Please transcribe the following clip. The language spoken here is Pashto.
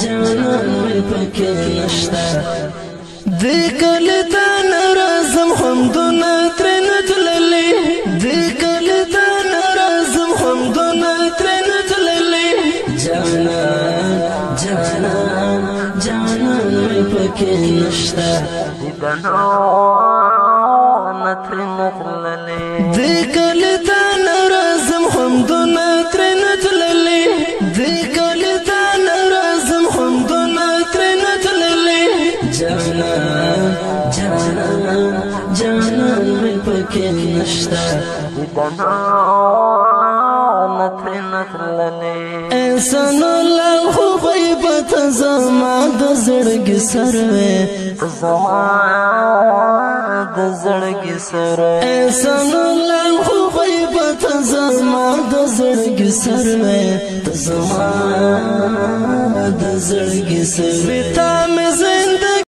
جانان مې پکې نشته دې کله تا ناراضم همدونه ترنه تللې دې کله تا ناراضم همدونه ترنه تللې جانان مې پکې نشته دې کله تا ناراضم همدونه ترنه تللې دې کله تا ناراضم همدونه ترنه تللې جانان مې پکې نشته احسان الله خو غیبت زما د زړګي سر وې احسان الله خو غیبت زما د زړګي سر وې زما د زړګي سر وې تا مې